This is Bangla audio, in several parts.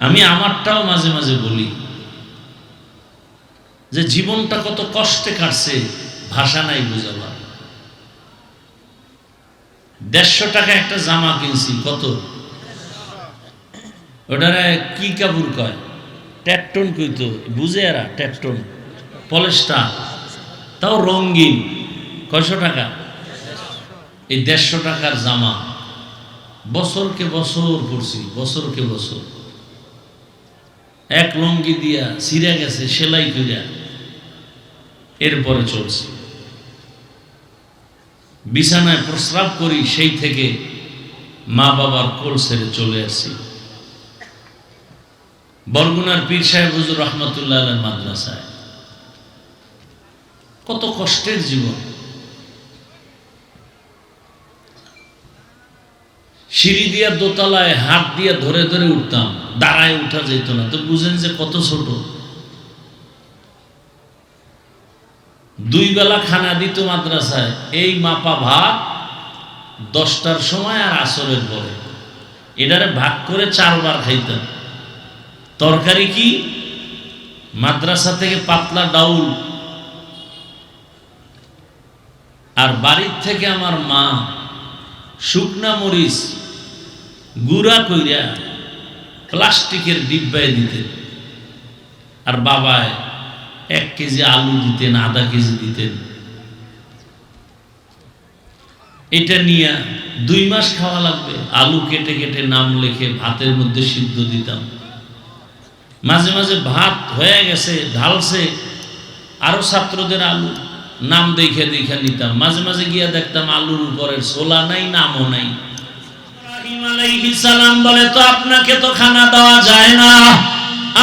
আমি আমারটাও মাঝে মাঝে বলি যে জীবনটা কত কষ্টে কাটছে, ভাষা নাই বুঝাবার। 150 টাকা একটা জামা কিনছি, কত ওটারে কি কাপড় কয়, ট্যাটটন কইতো, বুঝে এরা ট্যাটটন, পলেস্টার, তাও রঙিন। কয়শো টাকা? এই 150 টাকার জামা বছরকে বছর পরছি, বছরকে বছর। এক লঙ্গি দিয়া ছিঁড়ে গেছে সেলাই কইরা, এরপরে চলছে। বিছানায় প্রস্রাব করি, সেই থেকে মা বাবার কোল ছেড়ে চলে আসছি। বরগুনার পীর সাহেব হুজুর রহমতুল্লাহ আলাইহির মাদ্রাসায়। কত কষ্টের জীবন। সিঁড়ি দিয়া দোতলায় হাত দিয়া ধরে ধরে উঠতাম, দাঁড়ায় উঠা যেত না। তো বুঝেন যে কত ছোট। 2 বেলা খানা দিত মাদ্রাসায়, এই মাপা ভাত 10টার সময় আর আসরের পরে। এটারে ভাগ করে 4 বার খাইতাম। তরকারি কি? মাদ্রাসা থেকে পাতলা ডাউল, আর বাড়ির থেকে আমার মা শুকনা মরিচ গুঁড়া কইরা প্লাস্টিকের ডিব্বায় দিতেন, আর বাবায় 1 কেজি আলু দিতেন, আধা কেজি দিতেন। এটা নিয়ে 2 মাস খাওয়া লাগবে। আলু কেটে কেটে নাম লিখে ভাতের মধ্যে সিদ্ধ দিতাম। মাঝে মাঝে ভাত হয়ে গেছে, ঢালছে, আরো ছাত্রদের আলু, নাম দেখে দেখে নিতাম। মাঝে মাঝে গিয়া দেখতাম আলুর উপরের ছোলা নাই, নামও নাই। ইব্রাহিম আলাইহিস সালাম বলে, তো আপনাকে তো খানা দেওয়া যায় না,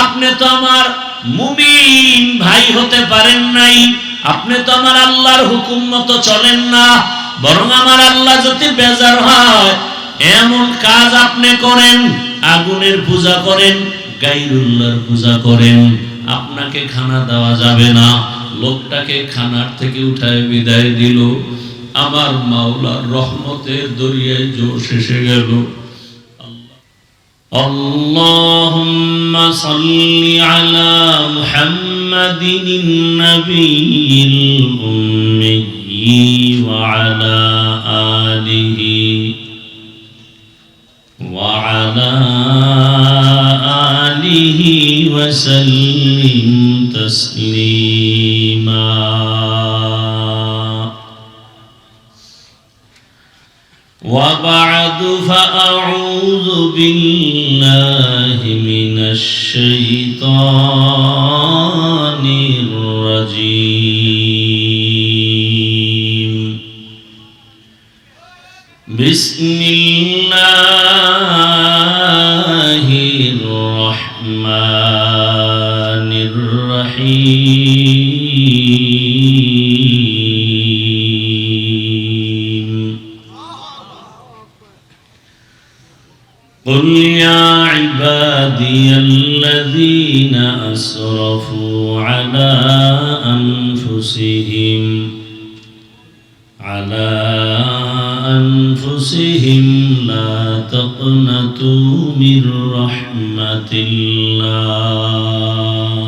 আপনি তো আমার মুমিন ভাই হতে পারেন নাই, আপনি তো আমার আল্লাহর হুকুম মতো চলেন না, বরং আমার আল্লাহ যদি বেজার হয় এমন কাজ আপনি করেন, আগুনের পূজা করেন, গায়রুল্লাহর পূজা করেন, আপনাকে খানা দেওয়া যাবে না। লোকটাকে খানার থেকে উঠায় বিদায় দিল। আমার মাওলার রহমতের দরিয়ায় জোশ এসে গেল। আল্লাহুম্মা সাল্লি আলা মুহাম্মাদিন নবিয়্যিল উম্মি ওয়া আলা আলিহি ওয়া আলা আলিহি ওয়া সাল্লিম তাসলিমা। وبعد فأعوذ بالله من الشيطان الرجيم. بسم الله الرحمن الرحيم. قل يا عبادي الذين أسرفوا على أنفسهم لا تقنطوا من رحمة الله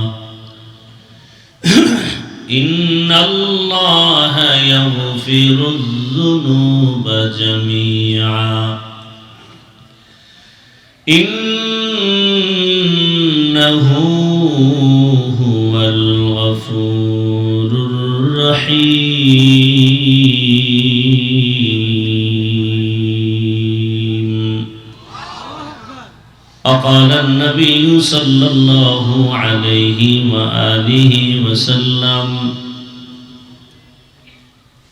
إن الله يغفر الذنوب جميعا إنه هو الغفور الرحيم. وقال النبي صلى الله عليه وآله وسلم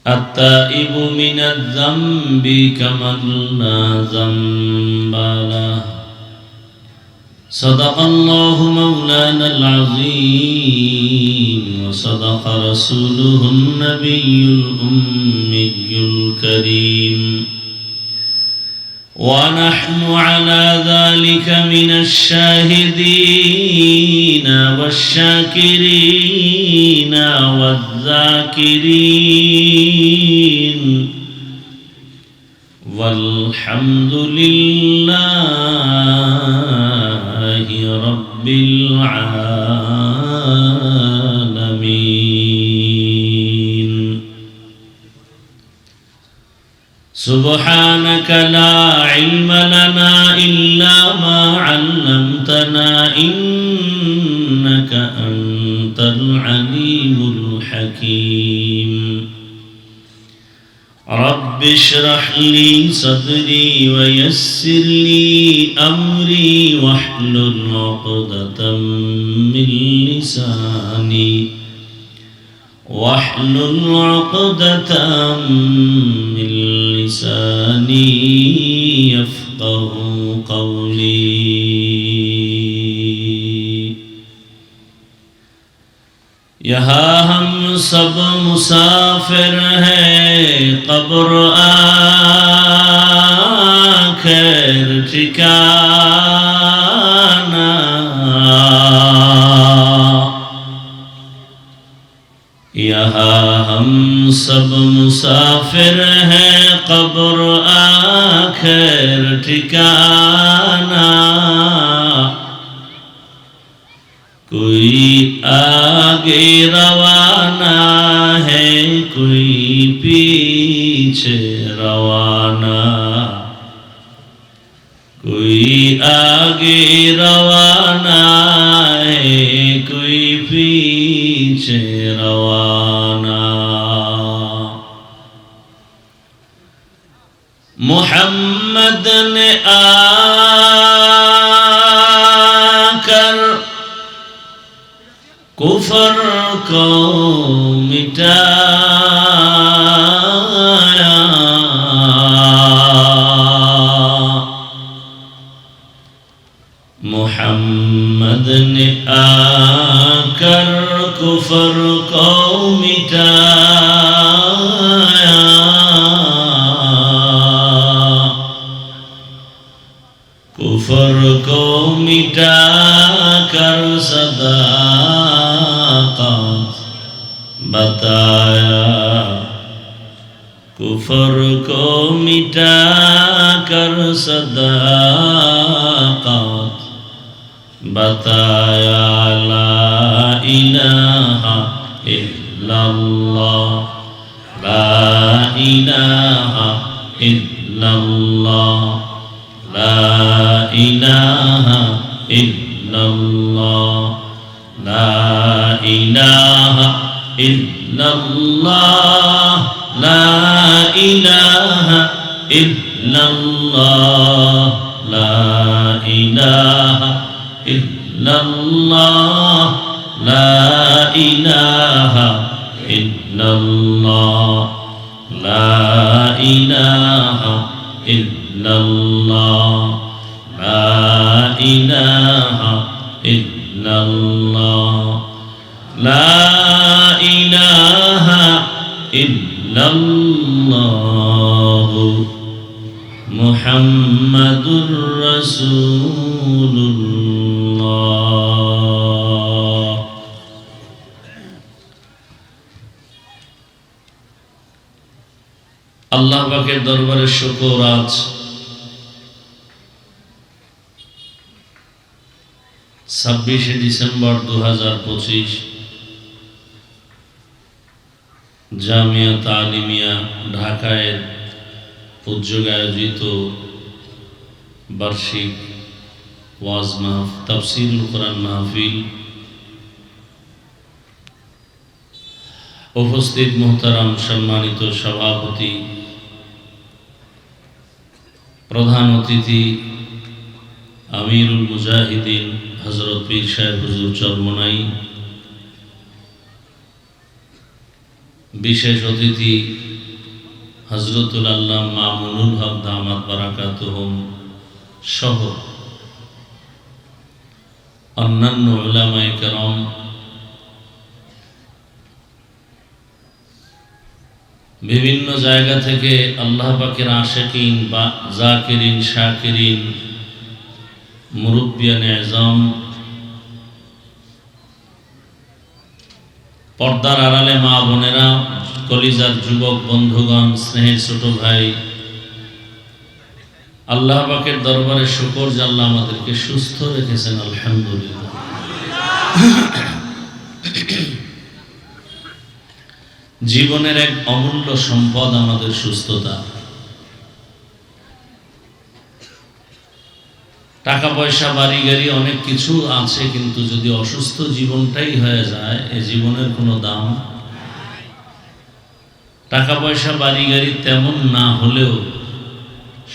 التائب من الذنب كمن لا ذنب له. صدق الله مولانا العظيم وصدق رسوله النبي الأمي الكريم ونحن على ذلك من الشاهدين والشاكرين والذاكرين والحمد لله رب العالمين. سبحانك لا علم لنا إلا ما علمتنا إنك أنت العليم الحكيم. رب اشرح لي صدري ويسر لي أمري واحلل عقدة من لساني يفقه قولي. यहाँ हम सब मुसाफिर हैं, कब्र आखिर ठिकाना। यहाँ हम सब मुसाफिर हैं, कब्र आखिर ठिकाना। कोई आगे रवाना है, कोई पीछे रवाना। कोई आगे रवाना है, कोई पीछे रवाना। मोहम्मद ने आकर कुफर को मिटाया। मोहम्मद ने आकर कुफर को मिटाया। कुफर को मिटाकर सदाकत बताया। कुफर को मिटाकर सदाकत बताया। ला इलाहा इल्लल्लाह, ला इलाहा इल्लल्लाह, ला इलाहा इल्लल्लाह, ला इलाहा इल्लल्लाह, ला इलाहा इल्लल्लाह, ला इलाहा इल्लल्लाह, ला इलाहा इल्लल्लाह, ला इलाहा इल्लल्लाह, ला इलाहा इल्लल्लाह, ला इलाहा इल्लल्लाह। मुहम्मदुर रसूलुल्लाह। আল্লাহ পাকের দরবারে শুকর, আজ 26শে ডিসেম্বর 2025 জামিয়া তালিমিয়া ঢাকায় উদ্যোগে আয়োজিত বার্ষিক ওয়াজ মাহফিল, তাফসীরুল কোরআন মাহফিল। উপস্থিত মোহতারাম সম্মানিত সভাপতি, প্রধান অতিথি আমিরুল মুজাহিদিন হযরত পীর সাহেব হুজুর চরমনাই, বিশেষ অতিথি হযরতুল আল্লাহ মামুনুল হক দামাত বারাকাতুহুম সহ অন্যান্য উলামায়ে কেরাম, বিভিন্ন জায়গা থেকে আল্লাহ পাকের আশিকিন বা জাকিরিন, শাকিরিন, মুরব্বিয়ান আযম, পর্দার আড়ালে মা বোনেরা, কলিজার যুবক বন্ধুগণ, স্নেহের ছোট ভাই, আল্লাহ পাকের দরবারে শুকর যে আল্লাহ আমাদেরকে সুস্থ রেখেছেন, আলহামদুলিল্লাহ। জীবনের এক অমূল্য সম্পদ আমাদের সুস্থতা। টাকা পয়সা বাড়ি গাড়ি অনেক কিছু আছে, কিন্তু যদি অসুস্থ জীবনটাই হয়ে যায়, এই জীবনের কোনো দাম। টাকা পয়সা বাড়ি গাড়ি তেমন না হলেও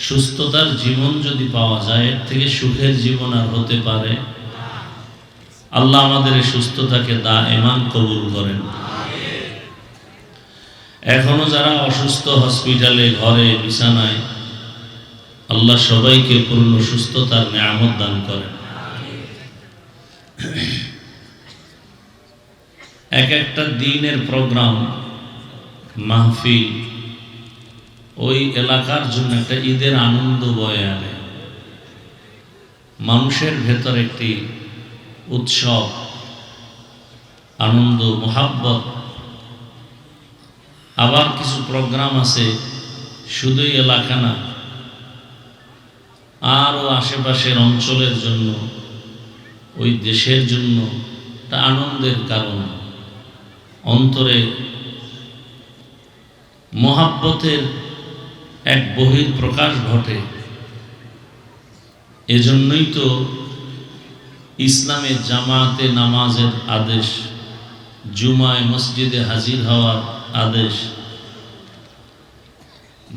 সুস্থতার জীবন যদি পাওয়া যায়, এর থেকে সুখের জীবন আর হতে পারে? আল্লাহ আমাদের এই সুস্থতাকে দায়েমান কবুল করেন। এখনো যারা অসুস্থ হসপিটালে, ঘরে, বিছানায়, আল্লাহ সবাইকে পূর্ণ সুস্থতার নিয়ামত দান করেন। এক একটা দিনের প্রোগ্রাম, মাহফিল ওই এলাকার জন্য একটা ঈদের আনন্দ বয়ে আনে। মানুষের ভেতর একটি উৎসব, আনন্দ, মোহাব্বত। আবার কিছু প্রোগ্রাম আছে শুধুই এলাকা না, আরও আশেপাশের অঞ্চলের জন্য, ওই দেশের জন্য একটা আনন্দের কারণ। অন্তরে মোহাব্বতের এক বহির প্রকাশ ঘটে। এজন্যই তো ইসলামের জামাতে নামাজের আদেশ, জুমায় মসজিদে হাজির হওয়ার আদেশ।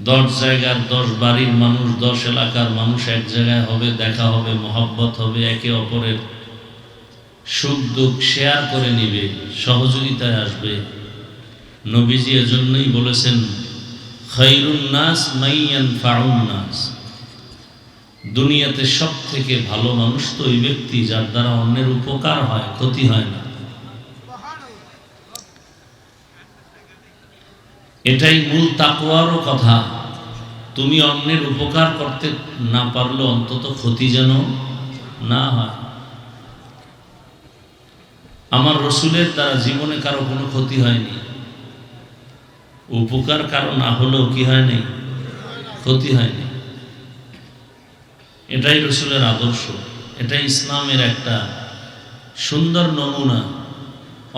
10 জায়গার 10 বাড়ির মানুষ, 10 এলাকার মানুষ এক জায়গায় হবে, দেখা হবে, মহব্বত হবে, একে অপরের সুখ দুঃখ শেয়ার করে নিবে, সহযোগিতায় আসবে। নবীজি এজন্যই বলেছেন, খায়রুন নাস মাইয়ানফাউন নাস। দুনিয়াতে সব থেকে ভালো মানুষ তো ওই ব্যক্তি যার দ্বারা অন্যের উপকার হয়, ক্ষতি হয় না। এটাই মূল তাকওয়ারও কথা। তুমি অন্যের উপকার করতে না পারলে অন্তত ক্ষতি যেন না হয়। আমার রসুলের দ্বারা জীবনে কারো কোনো ক্ষতি হয়নি, উপকার কারো না হলেও কি হয়নি, ক্ষতি হয়নি। এটাই রসুলের আদর্শ, এটাই ইসলামের একটা সুন্দর নমুনা।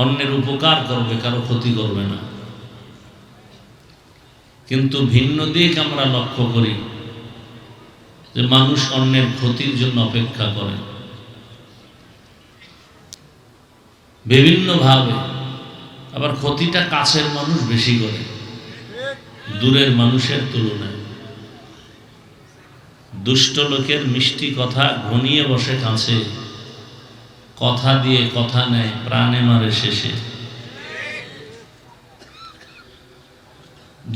অন্যের উপকার করবে, কারো ক্ষতি করবে না। কিন্তু ভিন্ন দিক আমরা লক্ষ্য করি যে মানুষ অন্যের ক্ষতির জন্য অপেক্ষা করে বিভিন্নভাবে। আবার ক্ষতিটা কাছের মানুষ বেশি করে দূরের মানুষের তুলনায়। দুষ্ট লোকের মিষ্টি কথা ঘনিয়ে বসে কাছে, কথা দিয়ে কথা নেয়, প্রাণে মারে শেষে।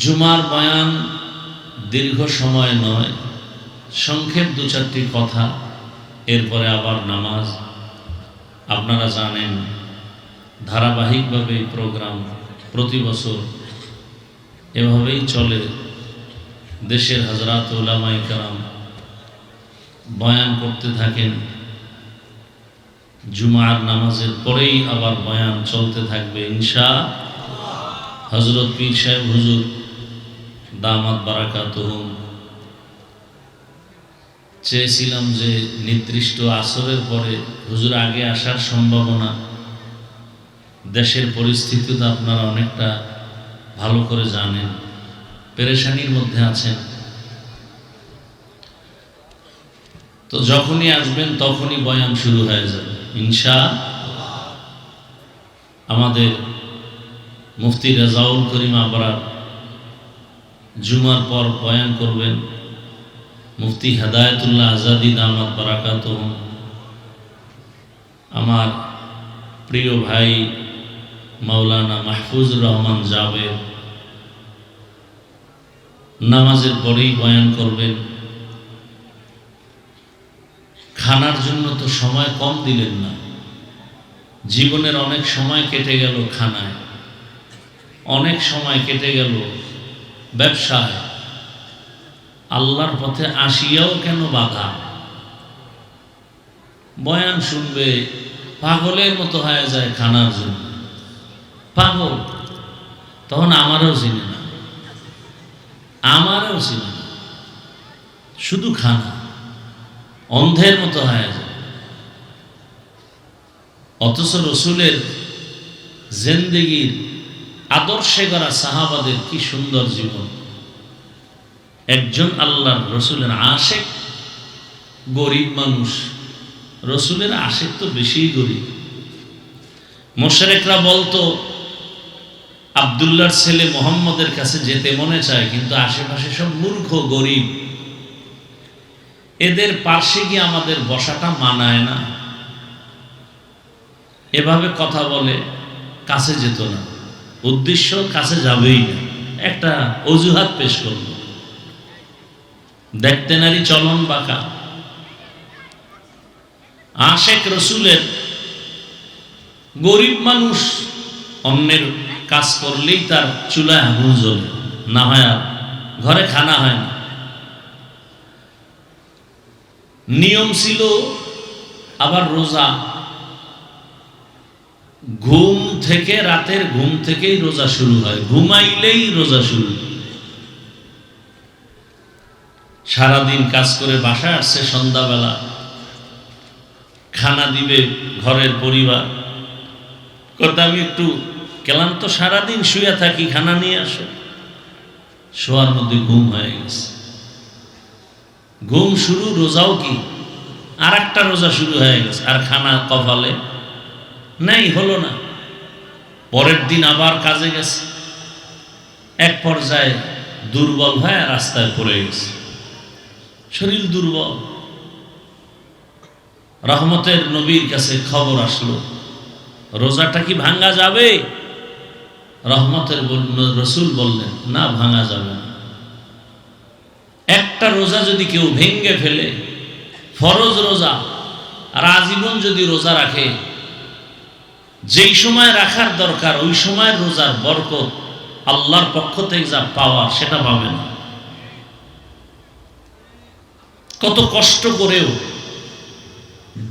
জুমার বয়ান দীর্ঘ সময় নয়, সংক্ষেপ 2-4টি কথা, এরপরে আবার নামাজ। আপনারা জানেন ধারাবাহিকভাবে এই প্রোগ্রাম প্রতি বছর এভাবেই চলে। দেশের হযরত উলামায়ে কেরাম বয়ান করতে থাকেন, জুমার নামাজের পরেই আবার বয়ান চলতে থাকবে ইনশাআল্লাহ। হযরত পীর সাহেব হুজুর দামাত বারাকাতুহুম চেয়েছিলাম যে নির্দিষ্ট আসরের পরে হুজুর আগে আসার সম্ভাবনা। দেশের পরিস্থিতি তো আপনারা অনেকটা ভালো করে জানেন, পেরেশানির মধ্যে আছেন। তো যখনই আসবেন তখনই বয়ান শুরু হয়ে যাবে ইনশাআল্লাহ। আমাদের মুফতি রেজাউল করিম আবরার জুমার পর বয়ান করবেন। মুফতি হেদায়েতুল্লাহ আজাদি দামাত বারাকাতুহুম, আমার প্রিয় ভাই মাওলানা মাহফুজুর রহমান জাবেদ নামাজের পরেই বয়ান করবেন। খানার জন্য তো সময় কম দিলেন না। জীবনের অনেক সময় কেটে গেল খানায়, অনেক সময় কেটে গেল ব্যবসায়, আল্লাহর পথে আসিয়াও কেন বাধা। বয়ান শুনবে, পাগলের মতো হয়ে যায় খানার জন্য। পাগল তখন আমারও চিনে না, আমারও চিনে না। শুধু খানা, অন্ধের মতো হয়ে যায়। অথচ রসুলের জিন্দেগির আদর্শে গড়া সাহাবাদের কি সুন্দর জীবন। একজন আল্লাহর রসুলের আশেক গরিব মানুষ, রসুলের আশেক তো বেশি গরিব। মুশরিকরা বলতো আব্দুল্লাহর ছেলে মুহাম্মদের কাছে যেতে মনে চায়, কিন্তু আশেপাশে সব মূর্খ গরিব, এদের পাশে গিয়ে আমাদের বসাটা মানায় না। এভাবে কথা বলে কাছে যেত না, উদ্দেশ্য কাছে যাবেই না, একটা অজুহাত পেশ করল। দেখতে নারী চলন বাঁকা। আশেক রসুলের গরিব মানুষ, অন্যের কাজ করলেই তার চুলায় আগুন জ্বলে, না হয় আর ঘরে খানা হয় না। নিয়ম ছিল আবার রোজা, ঘুম থেকে, রাতের ঘুম থেকেই রোজা শুরু হয়, ঘুমাইলেই রোজা শুরু। সারাদিন কাজ করে বাসায় আসছে, সন্ধ্যাবেলা খানা দিবে ঘরের পরিবার, কথা আমি একটু ক্লান্ত, সারাদিন শুয়ে থাকি, খানা নিয়ে আসো। শোয়ার মধ্যে ঘুম হয়ে গেছে, ঘুম শুরু, রোজাও কি আর একটা রোজা শুরু হয়ে গেছে, আর খানা কপালে নেই, হলো না। পরের দিন আবার কাজে গেছে, এক পর্যায়ে দুর্বল হয়ে রাস্তায় পড়ে গেছে, শরীর দুর্বল। রহমতের নবীর কাছে খবর আসলো, রোজাটা কি ভাঙা যাবে? রহমতের রসুল বললেন, না, ভাঙা যাবে না। একটা রোজা যদি কেউ ভেঙ্গে ফেলে, ফরজ রোজা, আর আজীবন যদি রোজা রাখে, যেই সময় রাখার দরকার ওই সময়ের রোজার বরকত, আল্লাহর পক্ষ থেকে যা পাওয়ার সেটা পাবে না। কত কষ্ট করেও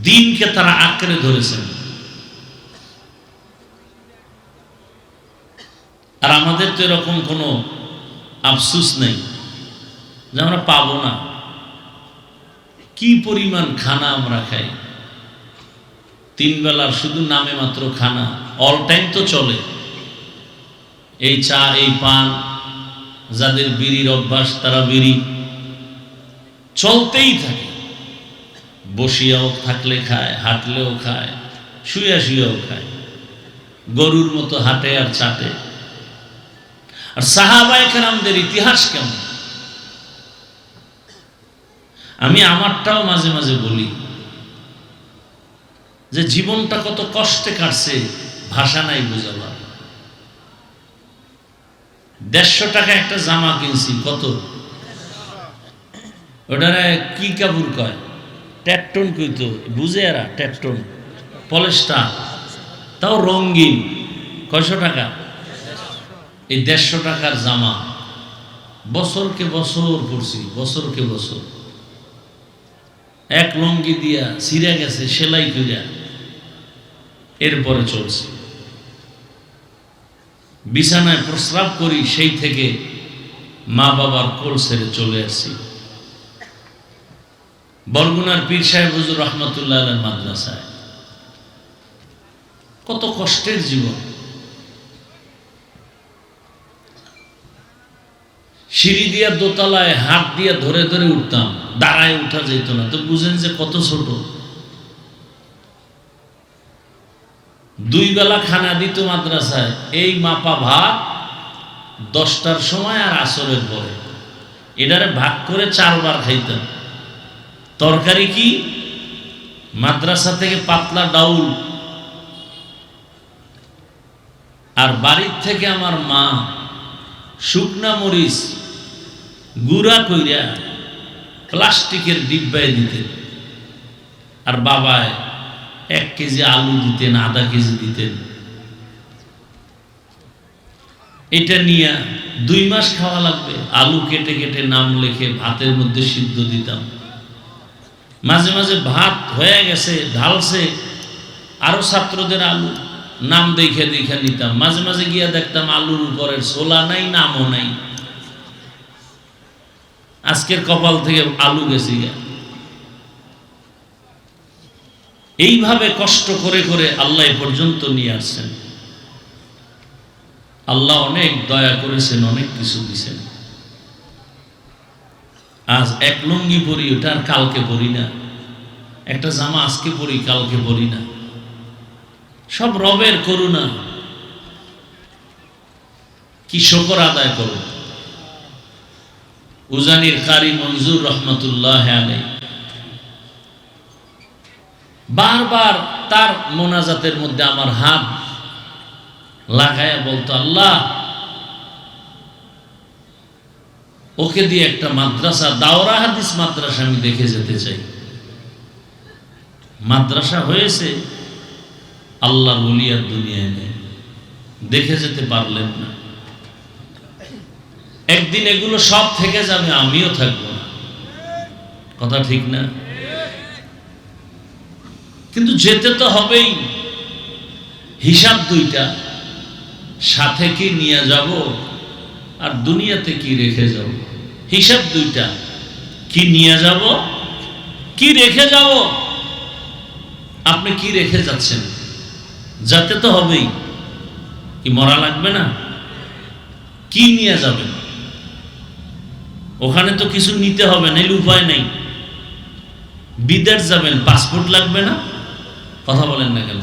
দিনকে তারা আঁকড়ে ধরেছেন। আর আমাদের তো এরকম কোনো আফসুস নেই যে আমরা পাবো না। কি পরিমাণ খানা আমরা খাই, তিন বেলার শুধু নামে মাত্র খানা, অল টাইম তো চলে। এই চা, এই পান, যাদের বিড়ির অভ্যাস তারা বিড়ি চলতেই থাকে, বসিয়াও থাকলে খায়, হাঁটলেও খায়, শুয়ে শুয়েও খায়, গরুর মতো হাঁটে আর চাটে। আর সাহাবায়ে কেরামদের ইতিহাস কেমন, আমি আমারটাও মাঝে মাঝে বলি যে জীবনটা কত কষ্টে কাটছে, ভাষা নাই বোঝাবার। 150 টাকা একটা জামা কিনছি, কত ওটারে কি কাপড় কয়, ট্যাটটন কইতো, বুঝে এরা, ট্যাটটন, পলেস্টার, তাও রঙিন। কয়শো টাকা? এই 150 টাকার জামা বছরকে বছর পরছি, বছরকে বছর। এক লঙ্গি দিয়া ছিঁড়ে গেছে, সেলাই কইরা এরপরে চলছে। বিছানায় প্রস্রাব করি, সেই থেকে মা বাবার কোল ছেড়ে চলে আসছি। বরগুনার পীর সাহেব হুজুর রহমতুল্লাহ আলাইহির মাদ্রাসায়। কত কষ্টের জীবন। সিঁড়ি দিয়া দোতলায় হাত দিয়া ধরে ধরে উঠতাম, দাঁড়ায় উঠা যেত না। তো বুঝেন যে কত ছোট। 2 বেলা খানা দিত মাদ্রাসায়, এই মাপা ভাত 10টার সময় আর আসরের পরে। এটারে ভাগ করে 4 বার খাইতাম। তরকারি কি? মাদ্রাসা থেকে পাতলা ডাউল, আর বাড়ির থেকে আমার মা শুকনা মরিচ গুঁড়া কইরা প্লাস্টিকের ডিব্বায় দিতেন, আর বাবায় 1 কেজি আলু দিতেন, আধা কেজি দিতেন। এটা নিয়ে 2 মাস খাওয়া লাগবে। আলু কেটে কেটে নাম লিখে ভাতের মধ্যে সিদ্ধ দিতাম। মাঝে মাঝে ভাত হয়ে গেছে, ঢালছে, আরো ছাত্রদের আলু, নাম দেখে দেখে নিতাম। মাঝে মাঝে গিয়া দেখতাম আলুর উপরের ছোলা নাই, নামও নাই। আজকের কপাল থেকে আলু গেছি গা। এইভাবে কষ্ট করে করে আল্লাহ এ পর্যন্ত নিয়ে আসছেন। আল্লাহ অনেক দয়া করেছেন, অনেক কিছু দিছেন। আজ এক লুঙ্গি পরি, ওটা আর কালকে পরি না। একটা জামা আজকে পরি, কালকে পরি না। সব রবের করুণা। কি শুকর আদায় করো। উজানির কারি মনজুর রহমতুল্লাহ আলাইহি বারবার তার মোনাজাতের মধ্যে আমার হাত লাগায় বলতো, আল্লাহ ওকে দিয়ে একটা মাদ্রাসা, দাওরা হাদিস মাদ্রাসা আমি দেখে যেতে চাই। মাদ্রাসা হয়েছে, আল্লাহর ওলিয়ার দুনিয়ায় নেই, দেখে যেতে পারলেন না। একদিন এগুলো সব থেকে যাবে, আমিও থাকবো না। কথা ঠিক না? কিন্তু যেতে তো হবেই। হিসাব দুইটা, সাথে কি নিয়ে যাব আর দুনিয়াতে কি রেখে যাব। হিসাব দুইটা, কি নিয়ে যাব, কি রেখে যাব। আপনি কি রেখে যাচ্ছেন? যেতে তো হবেই, কি মরা লাগবে না? কি নিয়ে যাবেন? ওখানে তো কিছু নিতে হবে, নাইলে উপায় নেই। বিদেশ যাবেন, পাসপোর্ট লাগবে না? কথা বলেন না কেন?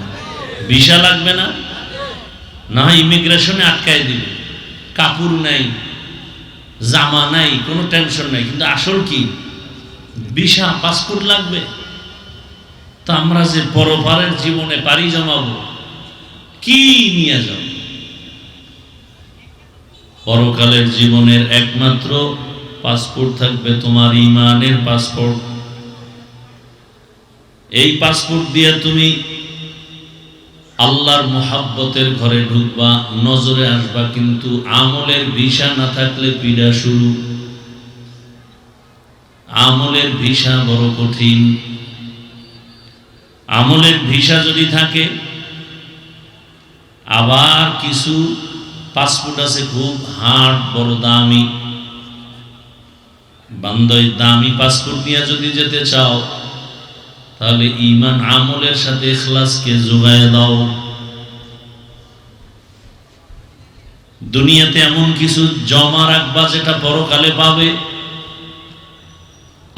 ভিসা লাগবে না? না হয় ইমিগ্রেশনে আটকায় দিবে। কাপড় নাই, জামা নাই, কোনো টেনশন নাই। কিন্তু আসল কি? ভিসা, পাসপোর্ট লাগবে। তা আমরা যে পরপারের জীবনে পাড়ি জমাবো, কি নিয়ে যাব? পরকালের জীবনের একমাত্র পাসপোর্ট থাকবে তোমার ঈমানের পাসপোর্ট। এই পাসপোর্ট দিয়ে তুমি আল্লাহর মুহাব্বতের ঘরে ঢুকবা, নজরে আসবা। কিন্তু আমলের ভিসা না থাকলে পীড়া শুরু। আমলের ভিসা বড় কঠিন। আমলের ভিসা যদি থাকে, আবার কিছু পাসপোর্ট আছে খুব হার্ড, বড় দামি। বান্দায় দামি পাসপোর্ট নিয়ে যদি যেতে চাও, তাহলে ঈমান আমলের সাথে ইখলাসকে যোগায় দাও। দুনিয়াতে এমন কিছু জমা রাখবা যেটা পরকালে পাবে।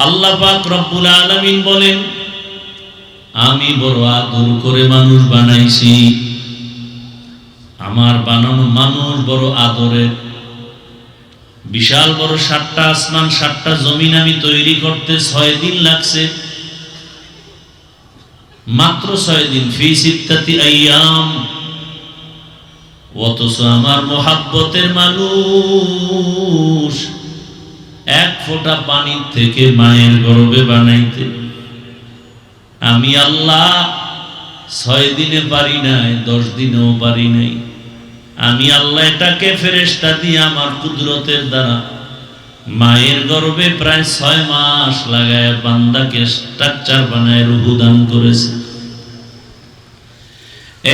আল্লাহ পাক রব্বুল আলামিন বলেন, আমি বড় আদর করে মানুষ বানাইছি। আমার বানানো মানুষ বড় আদরের। বিশাল বড় 7টা আসমান, 7টা জমিন আমি তৈরি করতে 6 দিন লাগছে। মাত্র 6 দিন, ফি সিত্তাতি আইয়াম। অথচ আমার মোহাব্বতের মানুষ এক ফোঁটা পানি থেকে মায়ের গর্ভে বানাইতে আমি আল্লাহ 6 দিনে পারি নাই, 10 দিনেও পারি নাই। আমি আল্লাহ এটাকে ফেরেশতা দিয়ে আমার কুদরতের দ্বারা মায়ের গর্ভে প্রায় 6 মাস লাগায় বান্দাকে স্ট্রাকচার বানায় রূহ দান করেছে।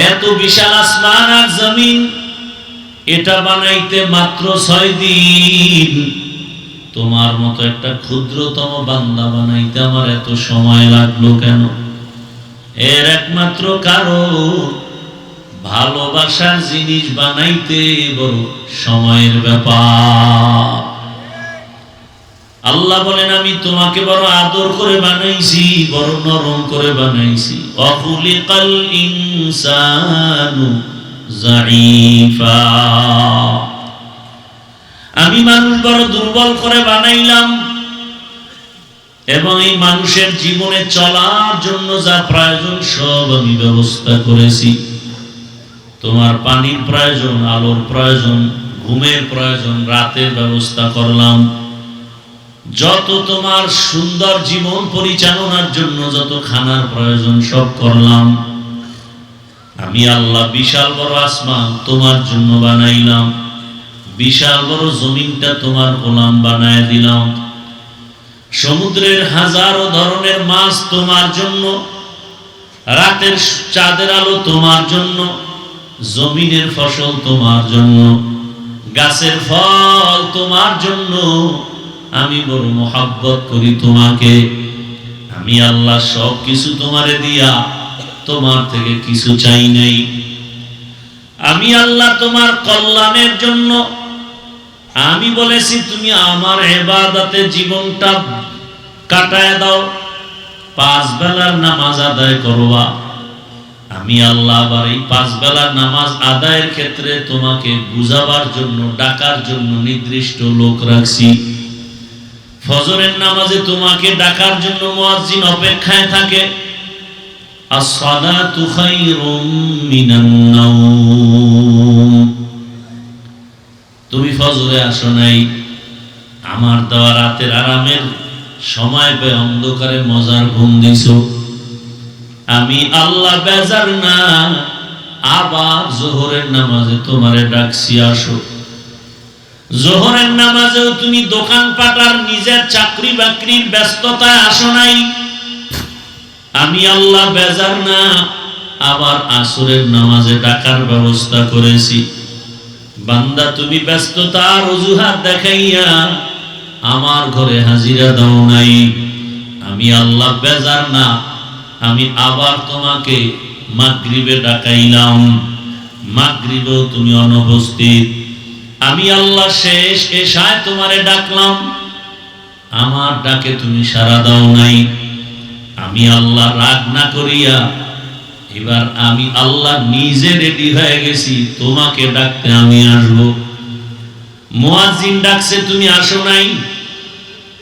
এত বিশাল আসমান আর জমিন, এটা বানাইতে মাত্র 6 দিন। তোমার মতো একটা ক্ষুদ্রতম বান্দা বানাইতে আমার এত সময় লাগলো কেন? এর একমাত্র কারণ, ভালোবাসার জিনিস বানাইতে বড় সময়ের ব্যাপার। আল্লাহ বলেন, আমি তোমাকে বড় আদর করে বানাইছি, বড় নরম করে বানাইছি। অখুলিকাল ইনসানু যায়ীফা। আমি মানুষ বড় দুর্বল করে বানাইলাম, এবং এই মানুষের জীবনে চলার জন্য যা প্রয়োজন সব আমি ব্যবস্থা করেছি। তোমার পানির প্রয়োজন, আলোর প্রয়োজন, ঘুমের প্রয়োজন, রাতের ব্যবস্থা করলাম। যত তোমার সুন্দর জীবন পরিচালনার জন্য যত খানার প্রয়োজন সব করলাম। আমি আল্লাহ বিশাল বড় আসমান তোমার জন্য বানাইলাম, বিশাল বড় জমিনটা তোমার গোলাম বানায় দিলাম। সমুদ্রের হাজারো ধরনের মাছ তোমার জন্য, রাতের চাঁদের আলো তোমার জন্য, জমিনের ফসল তোমার জন্য, গাছের ফল তোমার জন্য, আমি বড় মোহাব্বত করি তোমাকে। আমি আল্লাহ সব কিছু তোমারে দিয়া তোমার থেকে কিছু চাই নাই। আমি আল্লাহ তোমার কল্যাণের জন্য আমি বলেছি তুমি আমার ইবাদতে জীবনটা কাটায় দাও, 5 বেলার নামাজ আদায় করবা। আমি আল্লাহ আবার এই 5 বেলার নামাজ আদায়ের ক্ষেত্রে তোমাকে বুঝাবার জন্য ডাকার জন্য নির্দিষ্ট লোক রাখছি। ফজরের নামাজে তোমাকে ডাকার জন্য মুয়াজ্জিন অপেক্ষায় থাকে। as-salatu khairum minan nawm। তুমি ফজরে আসো নাই, আমার দেওয়া রাতের আরামের সময় পেয়ে অন্ধকারে মজার ঘুম দিছো। আমি আল্লাহ বেজার না, আবার জোহরের নামাজে তোমারে ডাকছি আসো। জোহরের নামাজেও তুমি দোকান পাটার নিজের চাকরি বাকরির ব্যস্ততায় আসো নাই। আমি আল্লাহ বেজার না, আবার আসরের নামাজে ডাকার ব্যবস্থা করেছি। বান্দা তুমি ব্যস্ততার অজুহাত দেখাইয়া আমার ঘরে হাজিরা দাও নাই। আমি আল্লাহ বেজার না, আমি আবার তোমাকে মাগরিবে ডাকাইলাম, মাগরিবেও তুমি অনুপস্থিত। আমি আল্লাহ শেষ এশায় তোমারে ডাকলাম, আমার ডাকে তুমি সাড়া দাও নাই। আমি আল্লাহ রাগ না করিয়া এবার আমি আল্লাহ নিজে রেডি হয়ে গেছি তোমাকে ডাকতে আমি আসবো। মুয়াজ্জিন ডাকছে তুমি আসো নাই,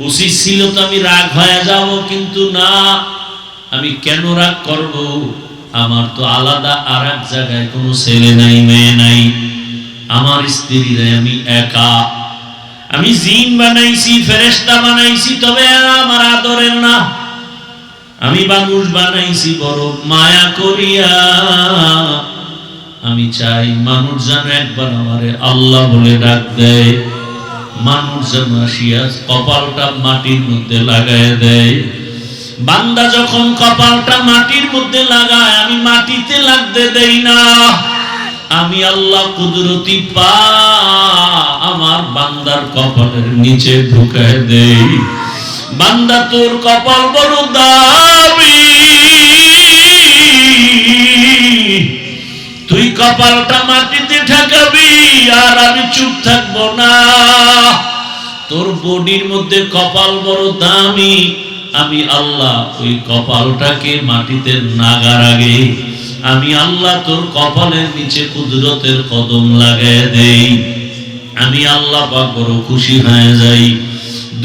উচিত ছিল তো আমি রাগ হয়ে যাব, কিন্তু না, আমি কেন রাগ করব? আমার তো আলাদা আর এক জায়গায় কোনো ছেলে নাই, মেয়ে নাই, আমার স্ত্রীরা আমি একা। আমি জিন বানাইছি, ফেরেশতা বানাইছি, তবে আমার আদরের না। আমি মানুষ বানাইছি বড় মায়া করিয়া। আমি চাই মানুষ যেন একবার আমারে আল্লাহ বলে ডাক দেয়, মানুষ যেন আসিয়া কপালটা মাটির মধ্যে লাগায় দেয়। বান্দা যখন কপালটা মাটির মধ্যে লাগায়, আমি মাটিতে লাগতে দেই না। আমি আল্লাহ কুদরতি পা আমার বান্দার কপালের নিচে ঢুকায় দেই। বান্দা তোর কপাল বড় দামি, তুই কপালটা মাটিতে ঠেকাবি আর আমি চুপ থাকবো না। তোর বডির মধ্যে কপাল বড় দামি, আমি আল্লাহ ওই কপালটাকে মাটিতে নাগার আগে আমি আল্লাহ তোর কপালের নিচে কুদরতের কদম লাগায় দেই। আমি আল্লাহ পাক বড় খুশি হয়ে যাই।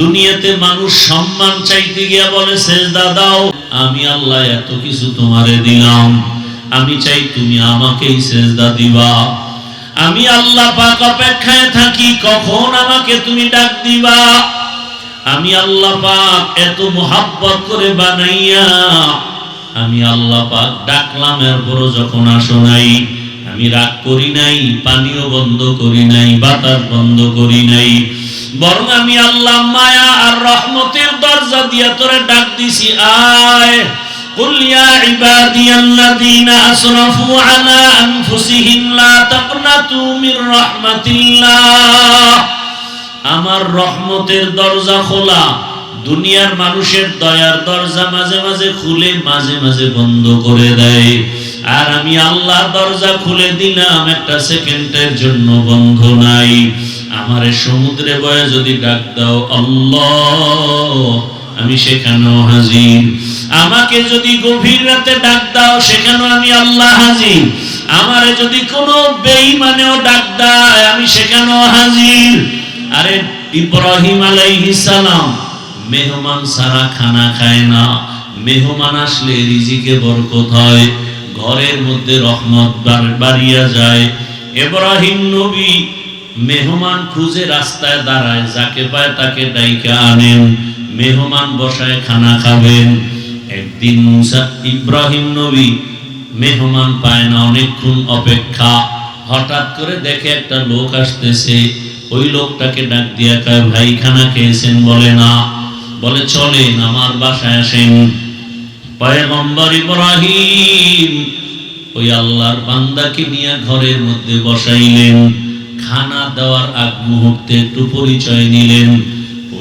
দুনিয়াতে মানুষ সম্মান চাইতে গিয়া বলে সেজদা দাও, আমি আল্লাহ এত কিছু তোমারে দিলাম, আমি চাই তুমি আমাকেই সেজদা দিবা। আমি আল্লাহ পাক অপেক্ষায় থাকি কখন আমাকে তুমি ডাক দিবা। আমি আল্লাহ পাক এত মোহাব্বত করে বানাইয়া আমি আল্লাহ পাক ডাকলাম, এরপরও যখন আসো নাই, আমি রাগ করি নাই, পানিও বন্ধ করি নাই, বাতাস বন্ধ করি নাই, বরং আমি আল্লাহ মায়া আর রহমতের দরজা দিয়া তোরে ডাক দিছি, আয়। কুল ইয়া ইবাদিয়াল্লাযীনা আসরাফু আলা আনফুসিহিম লা তাকনাতু মির রাহমাতিল্লাহ। আমার রহমতের দরজা খোলা। দুনিয়ার মানুষের দয়ার দরজা মাঝে মাঝে খুলে, মাঝে মাঝে বন্ধ করে দেয়, আর আমি আল্লাহ দরজা খুলে দিলাম, একটা সেকেন্ডের জন্য বন্ধ নাই। আমারে সমুদ্রে বয়ে যদি ডাক দাও আল্লাহ, আমি সেখানেও হাজির। আমাকে যদি গভীর রাতে ডাক দাও, সেখানেও আমি আল্লাহ হাজির। আমারে যদি কোনো বেঈমানেও ডাক দেয়, আমি সেখানেও হাজির। আরে ইব্রাহিম আলাইহিস সালাম মেহমান ছাড়া খানা খায় না। মেহমান আসলে রিজিকে বরকত হয়, ঘরের মধ্যে রহমত বাড়িয়া যায়। ইব্রাহিম নবী মেহমান খুঁজে রাস্তায় দাঁড়ায়, যাকে পায় তাকে ডাইকা আনেন, মেহমান বসায় খানা খাবেন। একদিন মুসা ইব্রাহিম নবী মেহমান পায় না, অনেকক্ষণ অপেক্ষা। হঠাৎ করে দেখে একটা লোক আসতেছে, ওই লোকটাকে ডাক দিয়া কয়, ভাই খানা খেয়েছেন? বলে না। বলে চলেন আমার বাসায় আসেন। পয়গম্বর ইব্রাহিম ওই আল্লাহর বান্দাকে নিয়ে ঘরের মধ্যে বসাইলেন। খানা দেওয়ার আগ মুহূর্তে একটু পরিচয় নিলেন।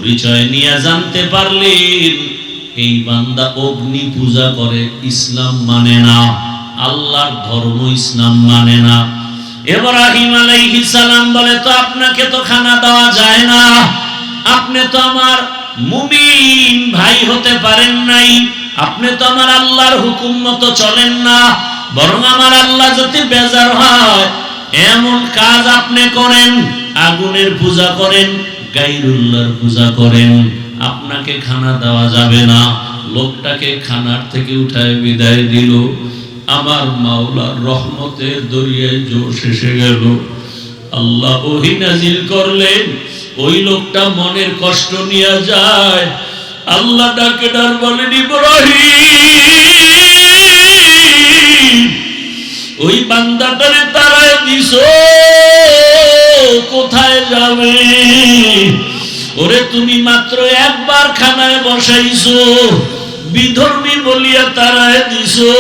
পরিচয় নিয়ে জানতে পারলেন এই বান্দা অগ্নি পূজা করে, ইসলাম মানে না, আল্লাহর ধর্ম ইসলাম মানে না। ইব্রাহিম আলাইহিস সালাম বলে, তো আপনাকে তো খানা দেওয়া যায় না, আপনি তো আমার মুমিন ভাই হতে পারেন নাই, আপনি তো আমার আল্লাহর হুকুম মতো চলেন না, বরং আমার আল্লাহ যদি বেজার হয় এমন কাজ আপনি করেন, আগুনের পূজা করেন, গায়রুল্লাহর পূজা করেন, আপনাকে খানা দেওয়া যাবে না। লোকটাকে খানার থেকে উঠায় বিদায় দিল। আমার মাওলার রহমতের দরিয়ায় জোশ এসে গেল। আল্লাহ ওহী নাজিল করলেন, ওই লোকটা মনের কষ্ট নিয়ে যায়, আল্লাহ ডাকে ডার বলেন, ইব্রাহিম ওই বান্দাটারে তাড়ায় দিছো, কোথায় যাবে? ওরে তুমি মাত্র একবার খানায় বসাইছো, বিধর্মী বলিয়া তাড়ায় দিছো।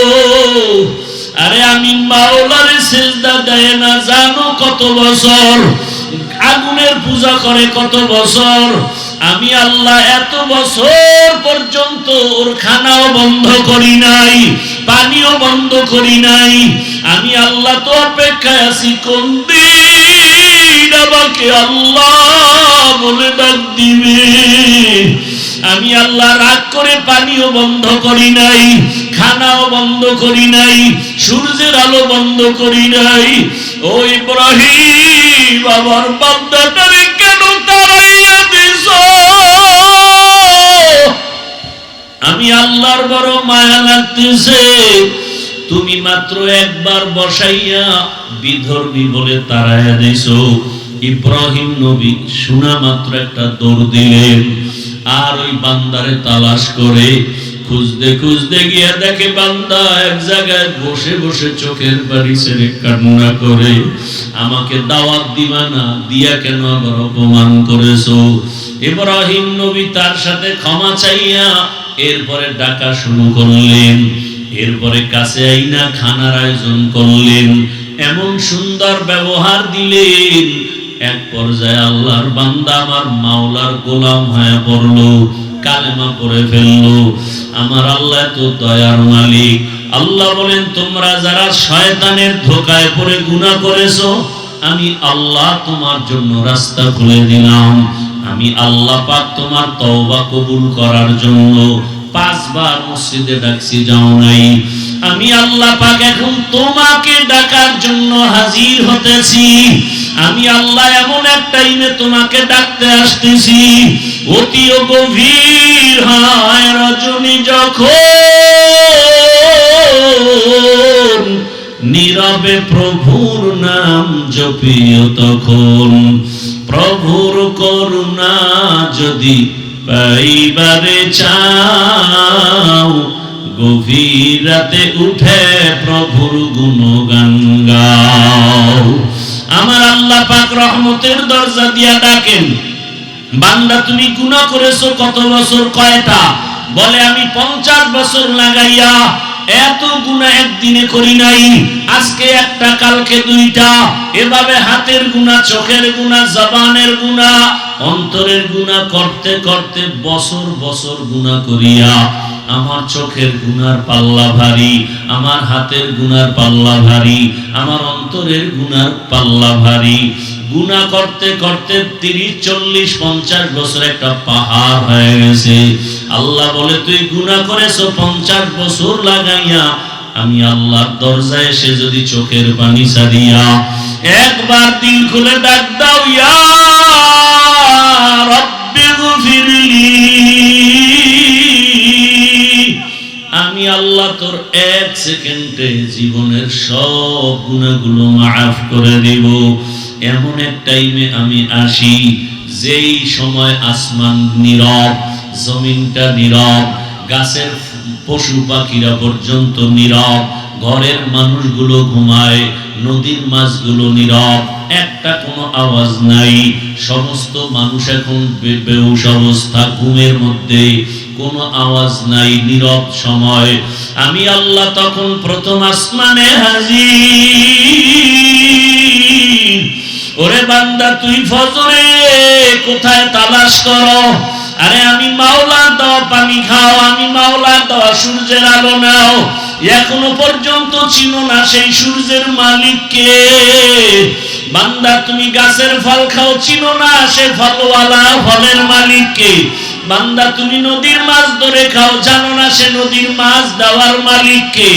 আরে আমি মাওলারে সিজদা দেয় না জানো কত বছর, আগুনের পূজা করে কত বছর, আমি আল্লাহ এত বছর পর্যন্ত ওর খানাও বন্ধ করি নাই, পানিও বন্ধ করি নাই। আমি আল্লাহ তো অপেক্ষায় আছি কোন দিন আমাকে আল্লাহ বলে ডাক দিবে। আমি আল্লাহ রাগ করে পানিও বন্ধ করি নাই, খানাও বন্ধ করি নাই, সূর্যের আলো বন্ধ করি নাই। ও ইব্রাহিম আমার বান্দাটারে কেন তাড়াইয়া দিছো? আমি আল্লাহর বড় মায়া লাগতেছে, তুমি মাত্র একবার বসাইয়া বিধর্মী বলে তাড়াইয়া দিছো। ইব্রাহিম নবী শোনা মাত্র একটা দৌড় দিলেন, আর ওই বান্দারে তালাশ করে খুঁজতে খুঁজতে গিয়া দেখে বান্দা এক জায়গায় বসে বসে চোখের পানি ছেড়ে কান্না করে, আমাকে দাওয়াত দিবা না, দিয়া কেন আবার অপমান করেছো? ইব্রাহিম নবী তার সাথে ক্ষমা চাইয়া এরপরে ডাকা শুরু করলেন, এরপরে কাছে আইনা খানার আয়োজন করলেন, এমন সুন্দর ব্যবহার দিলেন। এক পর্যায়ে আল্লাহর বান্দা আমার মাওলার গোলাম হয়ে পড়লো, কালেমা পড়ে ফেললো। আমার আল্লাহ তো দয়ার মালিক। আল্লাহ বলেন, তোমরা যারা শয়তানের ধোকায় পড়ে গুনাহ করেছো, আমি আল্লাহ তোমার জন্য রাস্তা খুলে দিলাম। আমি আল্লাহ পাক তোমার তওবা কবুল করার জন্য 5 বার মসজিদে ডাকছি, যাও নাই। আমি আল্লাহ পাক এখন তোমাকে ডাকার জন্য হাজির হতেছি। আমি আল্লাহ এমন এক টাইমে তোমাকে ডাকতে আসতেছি, অতি গভীর হয় রজনী যখন, নীরবে প্রভুর নাম জপিও তখন। প্রভুর করুণা যদি পাইবারে চাও, গভীর রাতে উঠে প্রভুর গুণগান গাও। আমার আল্লাহ পাক রহমতের দরজা দিয়া ডাকেন, বান্দা তুমি গুনাহ করেছো কত বছর? কয়টা? বলে আমি 50 বছর লাগাইয়া এত গুনাহ একদিনে করি নাই, আজকে একটা কালকে 2টা, এভাবে হাতের গুনাহ, চোখের গুনাহ, জবানের গুনাহ, অন্তরের গুনাহ করতে করতে বছর বছর গুনাহ করিয়া আমার চোখের গুনার পাল্লা ভারী, আমার হাতের গুনার পাল্লা ভারী, আমার অন্তরের গুনার পাল্লা ভারী। গুনাহ করতে করতে 30, 40, 50 বছর একটা পাহাড় হয়ে গেছে। আল্লাহ বলে, তুই গুনাহ করেছো 50 বছর লাগাইয়া, আমি আল্লাহর দরজায় এসে যদি চোখের পানি ছাড়িয়া একবার দিল খুলে ডাক দাও, ইয়া রাব্বি গফিরলি, আমি আল্লাহ তোর 1 সেকেন্ডে জীবনের সব গুনাহগুলো মাফ করে দেব। এমন এক টাইমে আমি আসি যেই সময় আসমান নীরব, জমিনটা নীরব, গাছের পশু পাখিরা পর্যন্ত নীরব, ঘরের মানুষগুলো ঘুমায়, নদীর মাছগুলো নীরব, একটা কোনো আওয়াজ নাই। সমস্ত মানুষ এখন বেহুশ অবস্থা, ঘুমের মধ্যে, কোনো আওয়াজ নাই, নীরব সময়। আমি আল্লাহ তখন প্রথম আসমানে হাজির। ওরে বান্দা, তুই ফজরে কোথায় তালাশ করো? আরে আমি মাওলার দেওয়া পানি খাও, আমি মাওলার দেওয়া সূর্যের আলো নাও, এখনো পর্যন্ত চিনো না সেই সূর্যের মালিককে। বান্দা তুমি গাছের ফল খাও, চিনো না সে ফলওয়ালা ফলের মালিককে। বান্দা তুমি নদীর মাছ ধরে খাও, জানো না সে নদীর মাছ দেওয়ার মালিককে।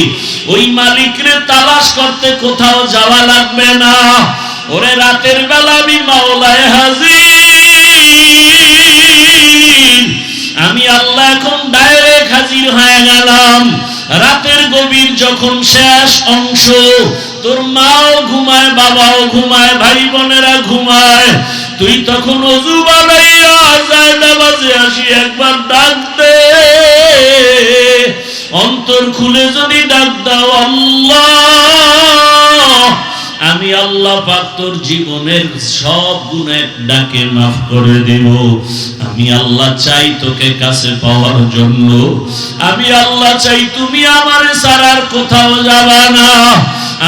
ওই মালিকরে তালাশ করতে কোথাও যাওয়া লাগবে না। ওরে রাতের বেলা আমি মাওলায় হাজির, আমি আল্লাহ এখন ডাইরেক্ট হাজির হয়ে গেলাম। রাতের গভীর যখন শেষ অংশ, তোর মাও ঘুমায়, বাবাও ঘুমায়, ভাই বোনেরা ঘুমায়, তুই তখন ওযু বানাইয়া যায় নামাজে আসি একবার ডাক দে। অন্তর খুলে যদি ডাক দাও, আল্লাহ, আমি আল্লাহ পাক তোর জীবনের সব গুনাহ ডাকে মাফ করে দেব। আমি আল্লাহ চাই তোকে কাছে পাওয়ার জন্য। আমি আল্লাহ চাই তুমি আমারে ছাড়ার কোথাও যাবা না।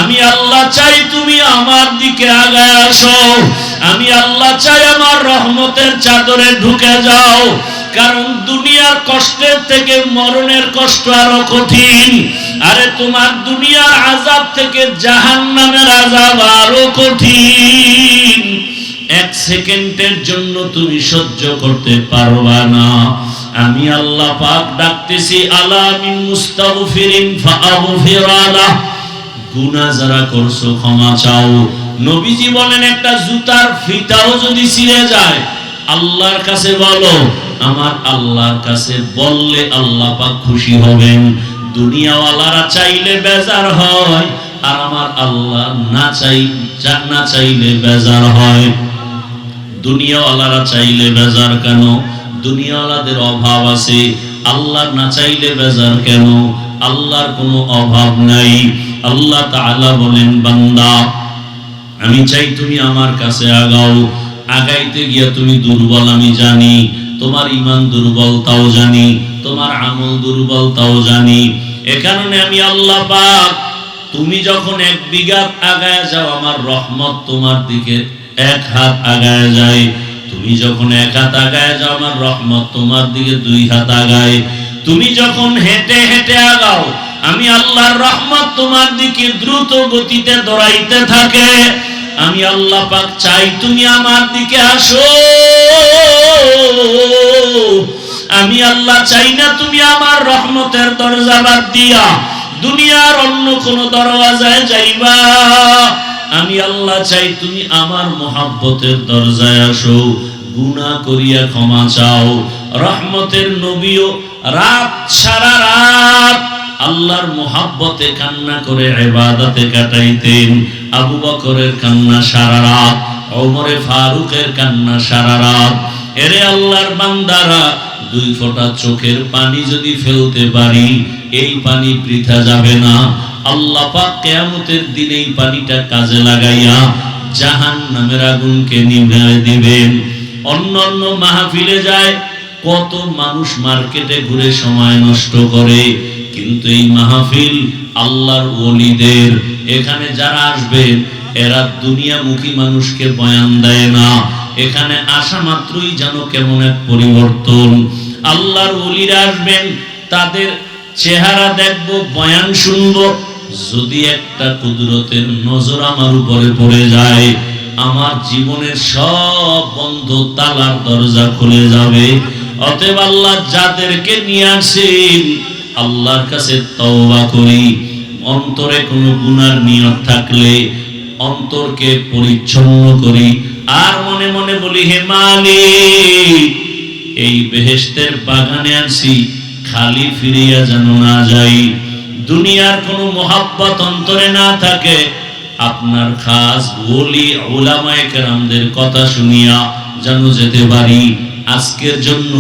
আমি আল্লাহ চাই তুমি আমার দিকে আগায় আসো। আমি আল্লাহ চাই আমার রহমতের চাদরে ঢুকে যাও। কারণ দুনিয়ার কষ্টের থেকে মরণের কষ্ট আরো কঠিন। আরে তোমার দুনিয়ার আযাব থেকে জাহান্নামের আযাব আরো কঠিন। এক সেকেন্ডের জন্য তুমি সহ্য করতে পারবা না। আমি আল্লাহ পাক ডাকতেছি, আলা মিন মুস্তাগফিরিন ফাআগফির আলাহ। গুনাহ যারা করছো ক্ষমা চাও। নবীজি বলেন একটা জুতার ফিতাও যদি ছিঁড়ে যায় আল্লাহর কাছে বলো, আমার আল্লাহর কাছে বললে আল্লাহ পাক খুশি হবেন। দুনিয়াওয়ালারা চাইলে বেজার হয়, আর আমার আল্লাহ না চাইলে বেজার হয়। দুনিয়াওয়ালারা চাইলে বেজার কেন? দুনিয়াওয়ালাদের অভাব আছে। আল্লাহ না চাইলে বেজার কেন? আল্লাহর কোনো অভাব নাই। আল্লাহ তাআলা বলেন, বান্দা আমি চাই তুমি আমার কাছে আগাও। আগাইতে গিয়া তুমি দুর্বল আমি জানি, তোমার ঈমান দুর্বল তাও জানি, তোমার আমল দুর্বল তাও জানি। এ কারণে আমি আল্লাহ পাক, তুমি যখন এক বিঘা আগায় যাও আমার রহমত তোমার দিকে এক হাত আগায় যায়। তুমি যখন এক হাত আগায় যাও আমার রহমত তোমার দিকে দুই হাত আগায়। তুমি যখন হেঁটে হেঁটে আগাও আমি আল্লাহর রহমত তোমার দিকে দ্রুত গতিতে দৌড়াইতে থাকে। আমি আল্লাহ পাক চাই তুমি আমার দিকে আসো। আমি আল্লাহ চাই না তুমি আমার রহমতের দরজা বাদ দিয়া দুনিয়ার অন্য কোন দরওয়াজায় যাইবা। আমি আল্লাহ চাই তুমি আমার মহব্বতের দরজায় আসো। গুনাহ করিয়া ক্ষমা চাও। রহমতের নবীও রাত সারা রাত আল্লাহর মহব্বতে কান্না করে ইবাদতে কাটাইতেন। আবু বকরের কান্না সারা রাত, ওমরে ফারুকের কান্না সারা রাত। এরে আল্লাহর বান্দারা, দুই ফোঁটা চোখের পানি যদি ফেলতে পারি এই পানি বৃথা যাবে না। আল্লাহ পাক কিয়ামতের দিন এই পানিটা কাজে লাগাইয়া জাহান্নামের আগুনকে নিভিয়ে দিবেন। অন্যান্য মাহফিলে যায় কত মানুষ মার্কেটে ঘুরে সময় নষ্ট করে, কিন্তু এই মাহফিল আল্লাহর ওলিদের। এখানে যারা আসবেন এরা দুনিয়ামুখী মানুষকে বয়ান দেয় না। এখানে আসা মাত্রই যেন কেমন এক পরিবর্তন। আল্লাহর ওলিরা আসবেন, তাদের চেহারা দেখব, বয়ান শুনব। যদি একটা কুদরতের নজর আমার উপরে পড়ে যায় আমার জীবনের সব বন্ধ তালার দরজা খুলে যাবে। অতএব আল্লাহ যাদেরকে নিয়ে আসেন আল্লাহর কাছে তওবা করি। অন্তরে কোনো গুনার নিয়ত থাকলে অন্তরকে পরিচ্ছন্ন করি, আর মনে মনে বলি, হে মালিক এই বেহেশতের বাগানে আছি, খালি ফিরিয়া যেন না যাই। দুনিয়ার কোনো মহাব্বত অন্তরে না থাকে, আপনার খাস ওলি উলামায়ে কেরামদের কথা শুনিয়া যেন যেতে পারি। আজকের জন্য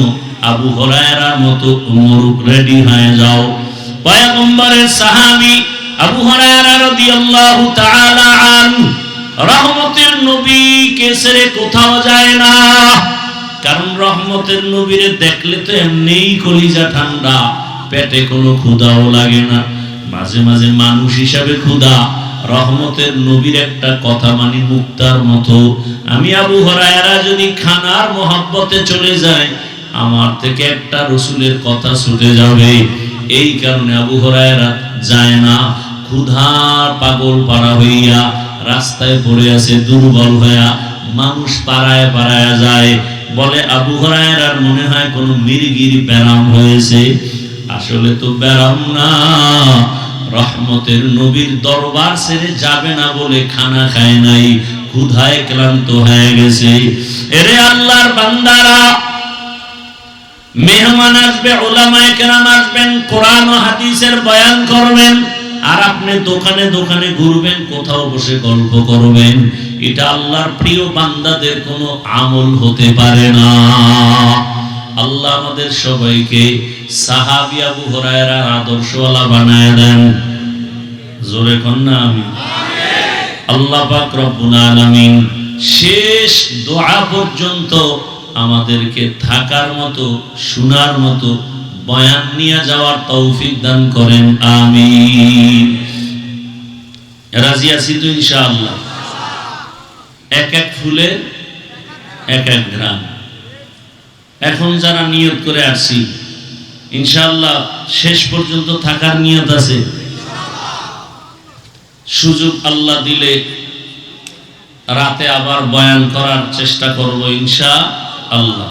আবু হুরায়রার মতো উমর রেডি হয়ে যাও। পয়গম্বরের সাহাবী আবু হুরায়রা রাদিয়াল্লাহু তাআলা আনহু রহমতের নবীকে ছেড়ে কোথাও যায় না। কারণ রহমতের নবীরে দেখলে তো এমনিই কলিজা ঠান্ডা, পেটে কোনো ক্ষুধাও লাগে না। মাঝে মাঝে মানুষ হিসাবে ক্ষুধা, রহমতের নবীর একটা কথা মানি মুক্তার মতো। আমি আবু হুরায়রা যদি খানার মহব্বতে চলে যায় আমার থেকে একটা রসুলের কথা ছুটে যাবে। এই কারণে আবু হুরায়রা যায় না। ক্ষুধার পাগল পারা হইয়া রাস্তায় পড়ে আছে দুর্বল হইয়া, মানুষ পাড়ায় পাড়ায় যায়, বলে আবু হুরায়রার মনে হয় কোনো মির্গির ব্যারাম হয়েছে। আসলে তো ব্যারাম না, রহমতের নবীর দরবার ছেড়ে যাবে না বলে খানা খায় নাই, ক্ষুধায় ক্লান্ত হয়ে গেছে। এরে আল্লাহর বান্দারা, মেহমান আসবে, উলামায়ে কেরাম আসবেন, কোরআন ও হাদিসের বয়ান করবেন, আর আপনি দোকানে দোকানে ঘুরবেন, কোথাও বসে গল্প করবেন। এটা আল্লাহর প্রিয় বান্দাদের কোনো আমল হতে পারে না। আল্লাহ আমাদের সবাইকে সাহাবী আবু হুরায়রার আদর্শওয়ালা বানায় দেন। জোরে কন্যা আমিন। আল্লাহ পাক রব্বুল আলামিন শেষ দোয়া পর্যন্ত আমাদেরকে থাকার মতো, শোনার মতো, বয়ান নিয়ে যাওয়ার তৌফিক দান করেন, আমিন। রাজি আছি তো ইনশাআল্লাহ? এক এক ফুলে এক এক গ্রাম। এখন যারা নিয়ত করে আসছি, ইনশাআল্লাহ শেষ পর্যন্ত থাকার নিয়ত আছে। সুযোগ আল্লাহ দিলে রাতে আবার বয়ান করার চেষ্টা করব ইনশাআল্লাহ।